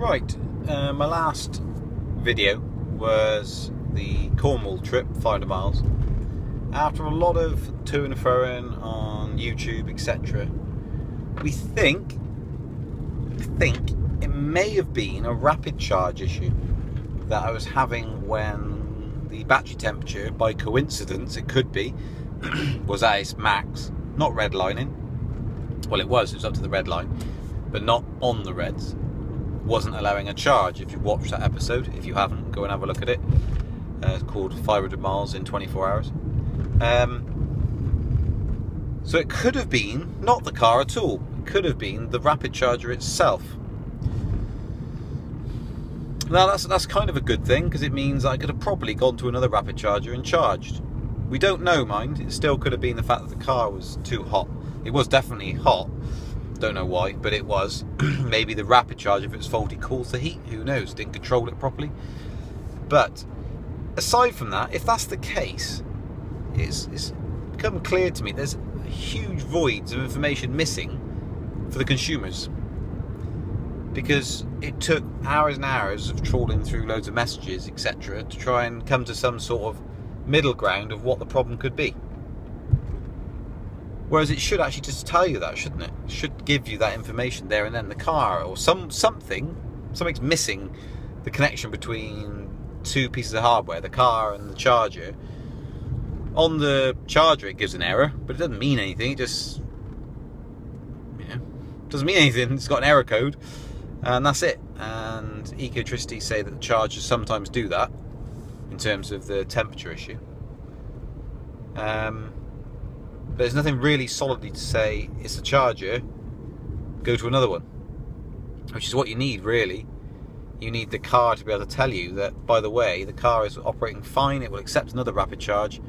Right, my last video was the Cornwall trip, 500 miles. After a lot of to and froing on YouTube, etc., we think it may have been a rapid charge issue that I was having when the battery temperature, by coincidence it could be, was at its max, not redlining. Well, it was up to the red line, but not on the reds. Wasn't allowing a charge. If you watched that episode, if you haven't, go and have a look at it. It's called 500 miles in 24 hours. So it could have been not the car at all. It could have been the rapid charger itself. Now that's kind of a good thing, because it means I could have probably gone to another rapid charger and charged. We don't know, mind. It still could have been the fact that the car was too hot. It was definitely hot. Don't know why, but it was. Maybe the rapid charger, if it was faulty, cools the heat. Who knows? Didn't control it properly. But aside from that, if that's the case, it's become clear to me there's huge voids of information missing for the consumers, because it took hours and hours of trawling through loads of messages, etc., to try and come to some sort of middle ground of what the problem could be. Whereas it should actually just tell you that, shouldn't it? It should give you that information there and then. The car, or something's missing the connection between two pieces of hardware, the car and the charger. On the charger it gives an error, but it doesn't mean anything. It just, doesn't mean anything. It's got an error code, and that's it. And Ecotricity say that the chargers sometimes do that in terms of the temperature issue. But there's nothing really solidly to say it's a charger, go to another one, which is what you need, really. You need the car to be able to tell you that, by the way, the car is operating fine, it will accept another rapid charge,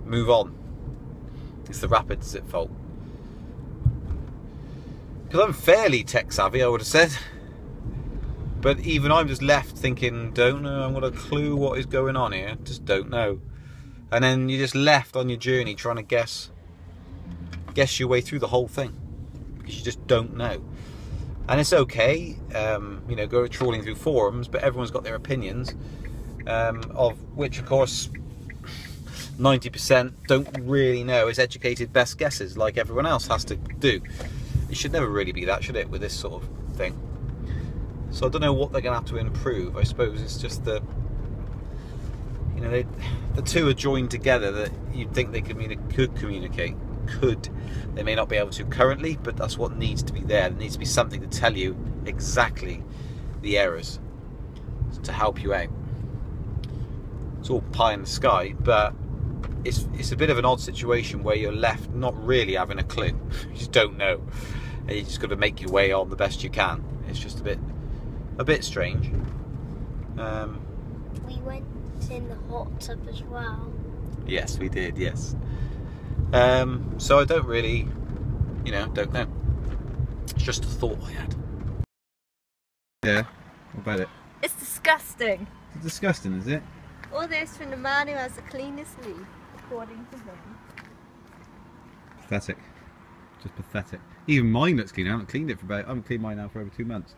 move on. It's the rapids at fault. Because I'm fairly tech savvy, I would have said, but even I'm just left thinking, don't know, I've got a clue what is going on here, just don't know. And then you're just left on your journey trying to guess your way through the whole thing, because you just don't know. And it's okay, go trawling through forums, but everyone's got their opinions, of which, of course, 90% don't really know. It's educated best guesses, like everyone else has to do. It should never really be that, should it, with this sort of thing? So I don't know what they're going to have to improve. I suppose it's just that, the two are joined together, that you'd think they could communicate. They may not be able to currently, but that's what needs to be there. There needs to be something to tell you exactly the errors to help you out. It's all pie in the sky, but it's a bit of an odd situation where you're left not really having a clue. You just don't know, and you just got to make your way on the best you can. It's just a bit strange. We went in the hot tub as well. Yes, we did. Yes. So I don't really, don't know. It's just a thought I had. Yeah. What about it? It's disgusting. It's disgusting, is it? All this from the man who has the cleanest leaf, according to him. Pathetic. Just pathetic. Even mine looks clean. I haven't cleaned mine now for over 2 months.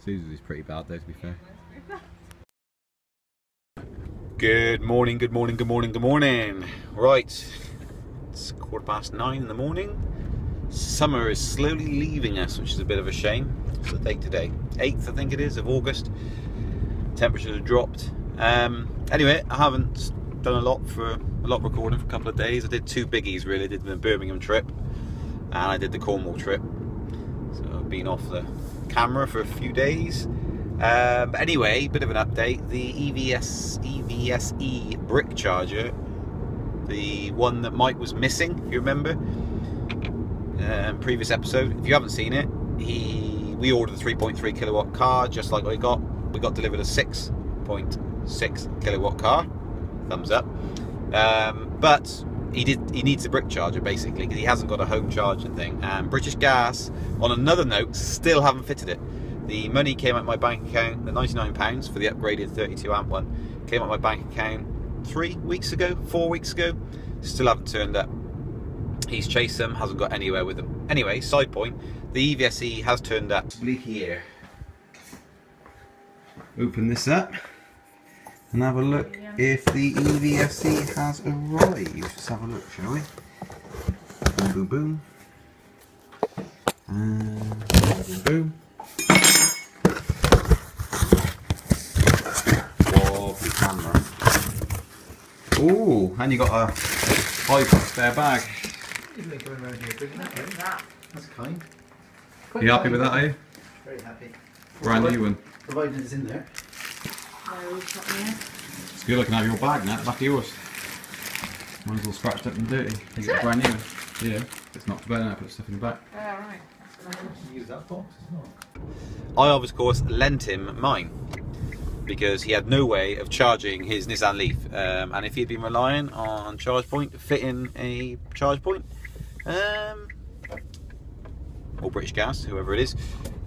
Susie's pretty bad though, to be fair. Good morning, good morning, good morning, good morning. Right, it's 9:15 in the morning. Summer is slowly leaving us, which is a bit of a shame. What's the date today? 8th, I think it is, of August. Temperatures have dropped. Anyway, I haven't done a lot of recording for a couple of days. I did 2 biggies really. I did the Birmingham trip and I did the Cornwall trip. So I've been off the camera for a few days. But anyway, bit of an update. The EVSE brick charger, the one that Mike was missing, if you remember, previous episode. If you haven't seen it, we ordered a 3.3 kilowatt car, just like we got delivered a 6.6 kilowatt car. Thumbs up. But he needs a brick charger basically, because he hasn't got a home charging thing. And British Gas, on another note, still haven't fitted it. The money came out of my bank account, the £99 for the upgraded 32 amp one, came out of my bank account 4 weeks ago, still haven't turned up. He's chased them, hasn't got anywhere with them. Anyway, side point, the EVSE has turned up. Here. Open this up and have a look if the EVSE has arrived. Let's have a look, shall we? Boom, boom, boom. And boom, boom, boom. Wobbly camera. Ooh, and you got a 5-foot spare bag. That's kind. Quite you happy with that, are you? Very happy. Brand new one. Provided it's in there. No, it's not there. It's good I can have your bag now, back of yours. Mine's all scratched up and dirty. You get a brand new one. Yeah, it's not too bad now, put stuff in the back. Oh, right. Use that box, it's not. I, of course, lent him mine because he had no way of charging his Nissan Leaf, and if he'd been relying on ChargePoint fitting a charge point, or British Gas, whoever it is,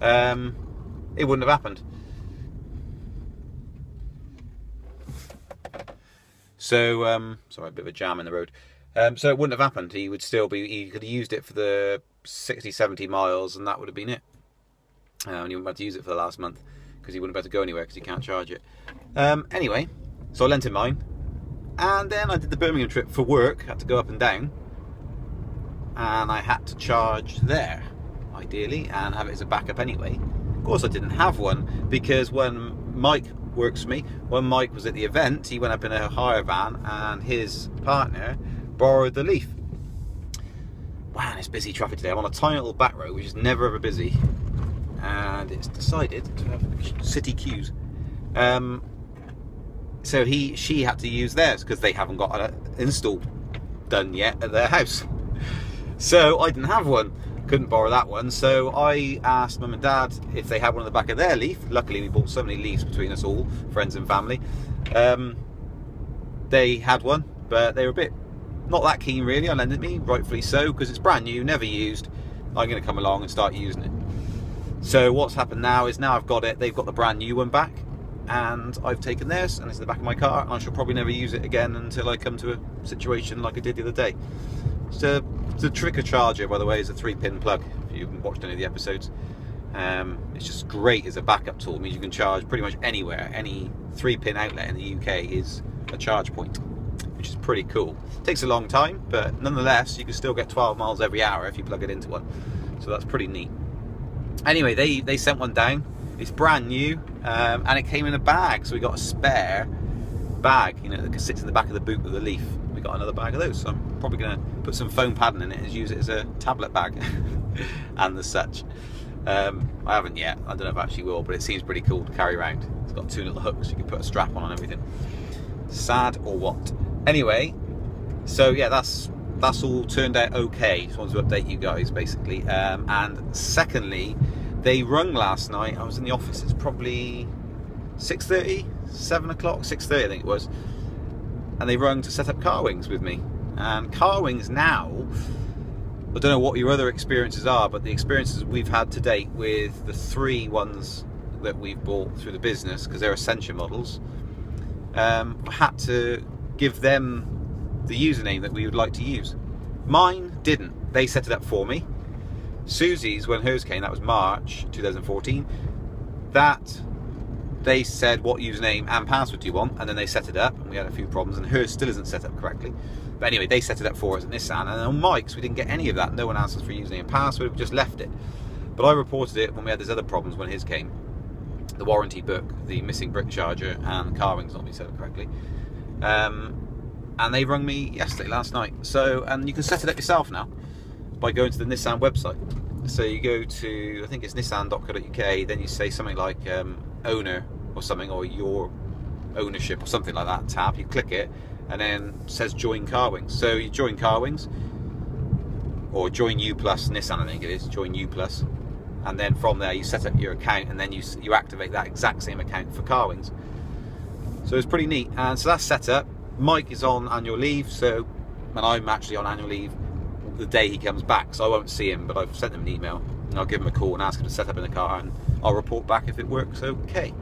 it wouldn't have happened. So, sorry, a bit of a jam in the road. So it wouldn't have happened. He would still be, he could have used it for the 60, 70 miles and that would have been it. And he wouldn't have to use it for the last month because he wouldn't be able to go anywhere because he can't charge it. Anyway, so I lent him mine. And then I did the Birmingham trip for work, had to go up and down. And I had to charge there, ideally, and have it as a backup anyway. Of course I didn't have one because when Mike works for me, when Mike was at the event, he went up in a hire van and his partner borrowed the Leaf. Wow, and it's busy traffic today. I'm on a tiny little back road which is never ever busy, and it's decided to have city queues. So she had to use theirs because they haven't got an install done yet at their house. So I didn't have one, couldn't borrow that one. So I asked Mum and Dad if they had one on the back of their Leaf. Luckily we bought so many Leafs between us all, friends and family. They had one, but they were a bit not that keen really on lending me, rightfully so, because it's brand new, never used. I'm going to come along and start using it. So what's happened now is now I've got it, they've got the brand new one back, and I've taken theirs and it's in the back of my car, and I shall probably never use it again until I come to a situation like I did the other day. So the Tricker charger, by the way, is a 3-pin plug, if you haven't watched any of the episodes. It's just great as a backup tool. It means you can charge pretty much anywhere. Any 3-pin outlet in the UK is a charge point, which is pretty cool. It takes a long time, but nonetheless you can still get 12 miles every hour if you plug it into one, so that's pretty neat. Anyway, they sent one down. It's brand new, and it came in a bag, so we got a spare bag, you know, that sits in the back of the boot of the Leaf. We got another bag of those, so I'm probably going to put some foam padding in it and use it as a tablet bag and the such. I haven't yet, I don't know if I actually will, but it seems pretty cool to carry around. It's got 2 little hooks, you can put a strap on and everything. Sad or what? Anyway, so yeah, that's all turned out okay. Just wanted to update you guys basically. And secondly, they rung last night. I was in the office, it's probably 6:30, 7 o'clock, 6:30 I think it was, and they rung to set up car wings with me. And car wings now, I don't know what your other experiences are, but the experiences we've had to date with the 3 ones that we've bought through the business, because they're Essentia models, had to give them the username that we would like to use. Mine didn't. They set it up for me. Susie's, when hers came, that was March 2014, that they said what username and password do you want, and then they set it up, and we had a few problems, and hers still isn't set up correctly. But anyway, they set it up for us at Nissan, and on Mike's we didn't get any of that. No one asked us for username and password, we just left it. But I reported it when we had these other problems when his came. The warranty book, the missing brick charger, and the car wings not being set up correctly. And they rung me last night. So, and you can set it up yourself now by going to the Nissan website. So you go to, I think it's nissan.co.uk, then you say something like owner or something, or your ownership or something like that tab. You click it, and then it says join car wings. So you join car wings, or join U Plus Nissan, I think it is, join U Plus. And then from there you set up your account, and then you activate that exact same account for car wings. So it's pretty neat. And so that's set up. Mike is on annual leave, so, and I'm actually on annual leave the day he comes back, so I won't see him, but I've sent him an email and I'll give him a call and ask him to set up in the car, and I'll report back if it works okay.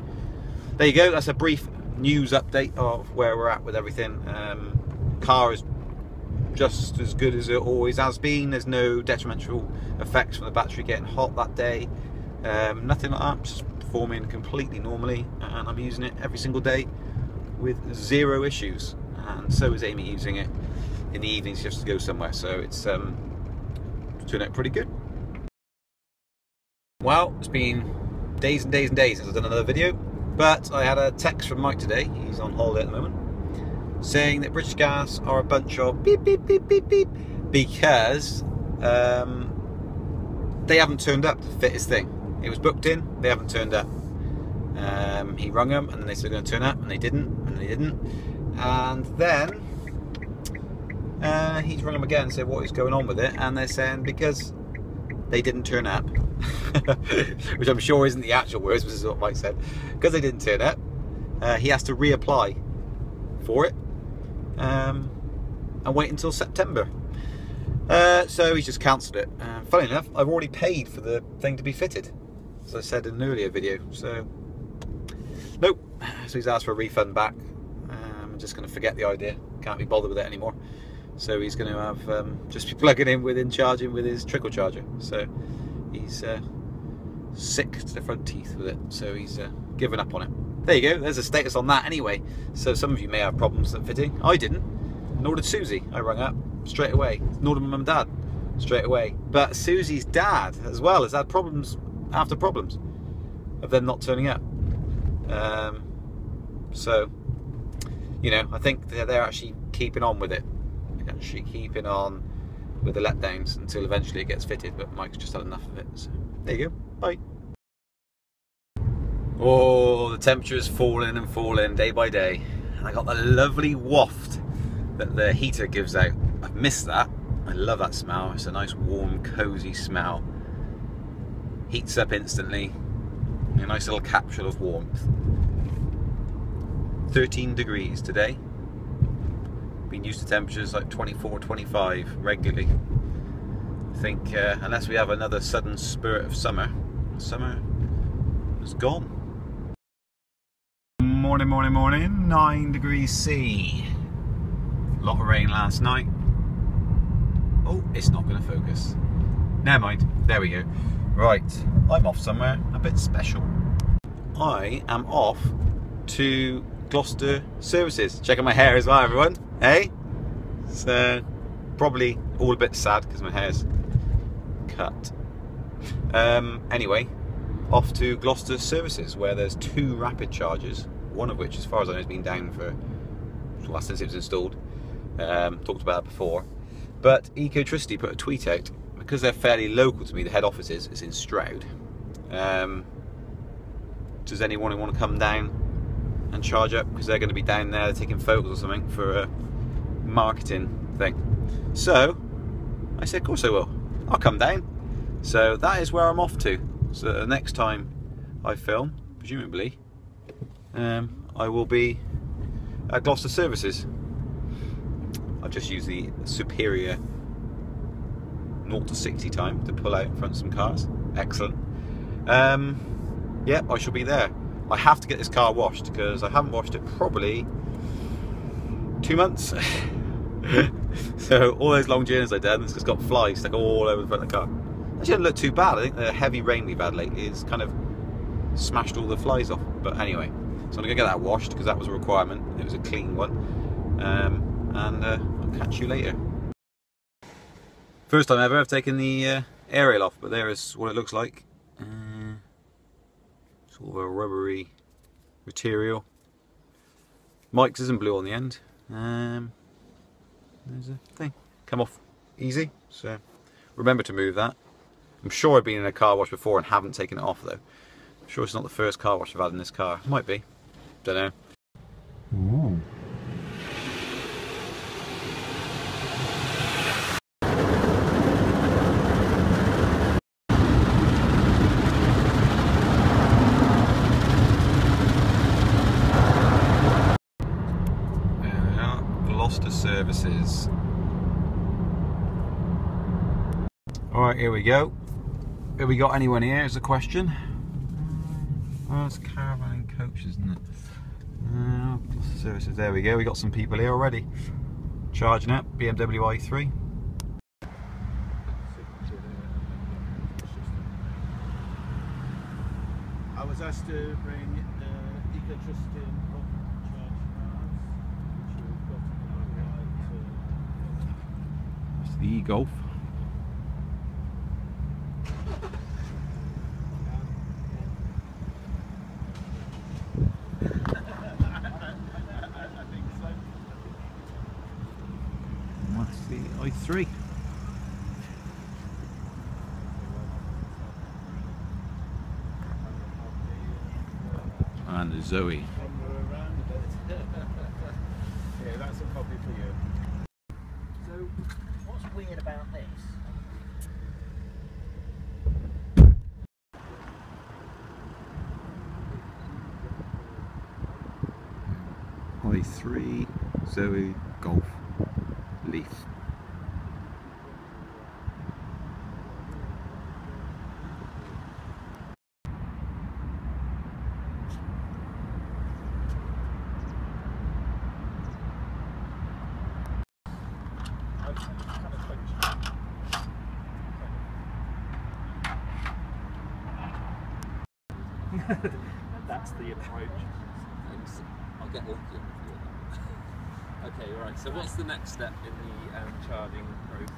There you go, that's a brief news update of where we're at with everything. Car is just as good as it always has been. There's no detrimental effects from the battery getting hot that day. Nothing like that, just performing completely normally, and I'm using it every single day with zero issues. And so is Amy using it in the evenings just to go somewhere, so it's turned out pretty good. Well, it's been days and days and days since I've done another video, but I had a text from Mike today, he's on holiday at the moment, saying that British Gas are a bunch of beep beep beep beep beep because they haven't turned up to fit his thing. It was booked in, they haven't turned up. He rung them and then they said they're going to turn up, and they didn't, and then he's rung them again and said what is going on with it, and they're saying because they didn't turn up, which I'm sure isn't the actual words, but this is what Mike said, because they didn't turn up, he has to reapply for it and wait until September. So he's just cancelled it. Funny enough, I've already paid for the thing to be fitted, as I said in an earlier video, so nope. So he's asked for a refund back. I'm just going to forget the idea, can't be bothered with it anymore. So he's going to have just be plugging in within charging with his trickle charger. So he's sick to the front teeth with it, so he's given up on it. There you go, there's a status on that anyway. So some of you may have problems at fitting. I didn't, nor did Susie. I rang up straight away, nor did my mum and dad straight away. But Susie's dad as well has had problems after problems of them not turning up. So, you know, I think they're actually keeping on with it. They're actually keeping on with the letdowns until eventually it gets fitted, but Mike's just had enough of it. So, there you go, bye. Oh, the temperature is falling and falling day by day. And I got the lovely waft that the heater gives out. I've missed that. I love that smell. It's a nice warm, cozy smell. Heats up instantly. A nice little capsule of warmth. 13 degrees today. Been used to temperatures like 24, 25 regularly. I think unless we have another sudden spurt of summer is gone. Morning, morning, morning. 9 degrees C. A lot of rain last night. Oh, it's not going to focus. Never mind. There we go. Right, I'm off somewhere a bit special. I am off to Gloucester Services. Checking my hair as well, everyone. Hey? It's probably all a bit sad because my hair's cut. Anyway, off to Gloucester Services where there's 2 rapid chargers, one of which, as far as I know, has been down for since it was installed. Talked about it before. But Ecotricity put a tweet out, because they're fairly local to me, the head office is in Stroud. Does anyone want to come down and charge up? Because they're going to be down there taking photos or something for a marketing thing. So I said, of course I will. I'll come down. So that is where I'm off to. So the next time I film, presumably, I will be at Gloucester Services. I'll just use the superior 0 to 60 time to pull out in front of some cars. Excellent. Yeah, I shall be there. I have to get this car washed because I haven't washed it probably 2 months. So all those long journeys I've done, it's just got flies stuck all over the front of the car. Actually, it doesn't look too bad. I think the heavy rain we've had lately has kind of smashed all the flies off. But anyway, so I'm going to get that washed because that was a requirement. It was a clean one. And I'll catch you later. First time ever I've taken the aerial off, but there is what it looks like. Sort of a rubbery material. Mike's isn't blue on the end. There's a thing. Come off easy, so remember to move that. I'm sure I've been in a car wash before and haven't taken it off though. I'm sure it's not the first car wash I've had in this car. Might be. Don't know. Ooh. Gloucester Services. Alright, here we go. Have we got anyone here is the question. Oh, it's a caravan and coach, isn't it? Gloucester Services, there we go. We got some people here already. Charging it, BMW i3. I was asked to bring eco-trusting charge cars, which we've got in It's the e-Golf. I think so. That's the i3. And the Zoe. Yeah, that's a copy for you. So, what's weird about this? i3, Zoe, Golf, Leaf. That's the approach. I'll get lucky on a few of them. Okay, right. So what's the next step in the charging process?